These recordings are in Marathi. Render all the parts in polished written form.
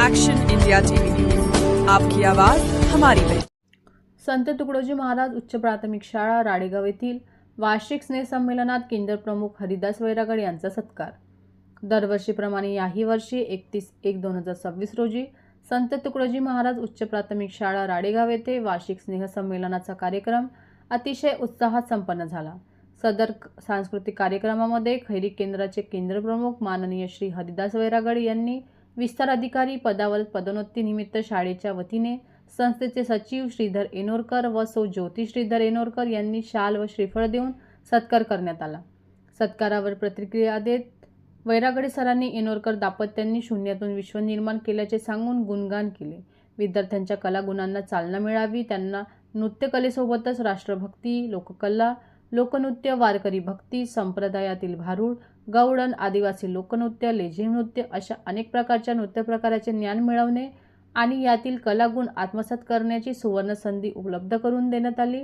एक्शन इंडिया टीवी न्यूज, आपकी आवाज हमारी पहचान। संत तुकडोजी महाराज उच्च प्राथमिक शाळा राडेगाव येथील वार्षिक स्नेहसंमेलनात केंद्रप्रमुख हरिदास वैरागड यांचा सत्कार। दरवर्षीप्रमाणे याही वर्षी 31/1/2026 रोजी संत तुकडोजी महाराज उच्च प्राथमिक शाळा राडेगाव येथे वार्षिक स्नेहसंमेलनाचा कार्यक्रम अतिशय उत्साहात संपन्न झाला। सदर सांस्कृतिक कार्यक्रमामध्ये खैरी केंद्राचे केंद्रप्रमुख माननीय श्री हरिदास वैरागड यांनी विस्तार अधिकारी पदावर पदोन्नती निमित्त शाळेच्या वतीने संस्थेचे सचिव श्रीधर एनोरकर व सौ ज्योती श्रीधर एनोरकर यांनी शाल व श्रीफळ देऊन सत्कार करण्यात आला। सत्कारावर प्रतिक्रिया देत वैरागडे सरांनी एनोरकर दाम्पत्यांनी शून्यातून विश्व निर्माण केल्याचे सांगून गुणगान केले। विद्यार्थ्यांच्या कलागुणांना चालना मिळावी, त्यांना नृत्यकलेसोबतच राष्ट्रभक्ती, लोककला, लोकनृत्य, वारकरी भक्ती, संप्रदायातील भारूड, गवळण, आदिवासी लोकनृत्य, लेझिम नृत्य अशा अनेक प्रकारच्या नृत्यप्रकाराचे ज्ञान मिळवणे आणि यातील कलागुण आत्मसात करण्याची सुवर्ण संधी उपलब्ध करून देण्यात आली।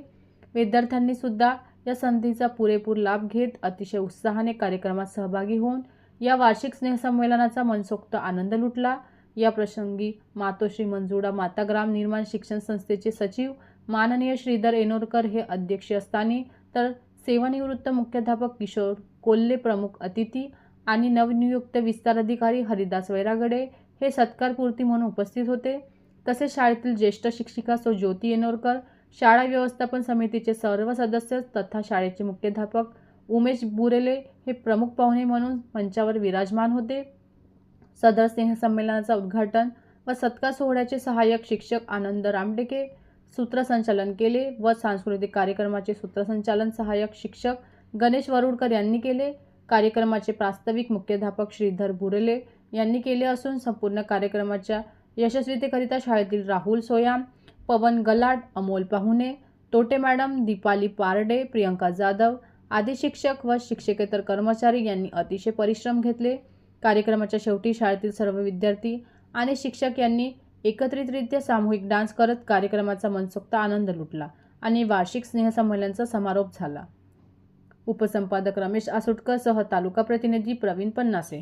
विद्यार्थ्यांनी सुद्धा या संधीचा पुरेपूर लाभ घेत अतिशय उत्साहाने कार्यक्रमात सहभागी होऊन या वार्षिक स्नेहसंमेलनाचा मनसोक्त आनंद लुटला। या प्रसंगी मातोश्री मंजुळा माता ग्राम निर्माण शिक्षण संस्थेचे सचिव माननीय श्रीधर एनोरकर हे अध्यक्ष असताना तर सेवानिवृत्त मुख्याध्यापक किशोर कोल्हे प्रमुख अतिथी आणि नवनियुक्त विस्तार अधिकारी हरिदास वैरागडे हे सत्कारपूर्ती म्हणून उपस्थित होते। तसेच शाळेतील ज्येष्ठ शिक्षिका सौ ज्योती एनोरकर, शाळा व्यवस्थापन समितीचे सर्व सदस्य तथा शाळेचे मुख्याध्यापक उमेश बुरेले हे प्रमुख पाहुणे म्हणून मंचावर विराजमान होते। सदर स्नेहसंमेलनाचा उद्घाटन व सत्कार सोहळ्याचे सहाय्यक शिक्षक आनंद रामटेके सूत्रसंचालन केले व सांस्कृतिक कार्यक्रमाचे सूत्रसंचालन सहाय्यक शिक्षक गणेश वरुडकर यांनी केले। कार्यक्रमाचे प्रास्ताविक मुख्याध्यापक श्रीधर बुरेले यांनी केले असून संपूर्ण कार्यक्रमाच्या यशस्वीतेकरिता शाळेतील राहुल सोयाम, पवन गलाट, अमोल पाहुणे, तोटे मॅडम, दीपाली पारडे, प्रियंका जाधव आदी शिक्षक व शिक्षकेतर कर्मचारी यांनी अतिशय परिश्रम घेतले। कार्यक्रमाच्या शेवटी शाळेतील सर्व विद्यार्थी आणि शिक्षक यांनी एकत्रितरित्या सामूहिक डान्स करत कार्यक्रमाचा मनसोक्त आनंद लुटला आणि वार्षिक स्नेहसंमेलनाचा समारोप झाला। उपसंपादक रमेश आसुटकर सह तालुका प्रतिनिधी प्रवीण पन्नासे।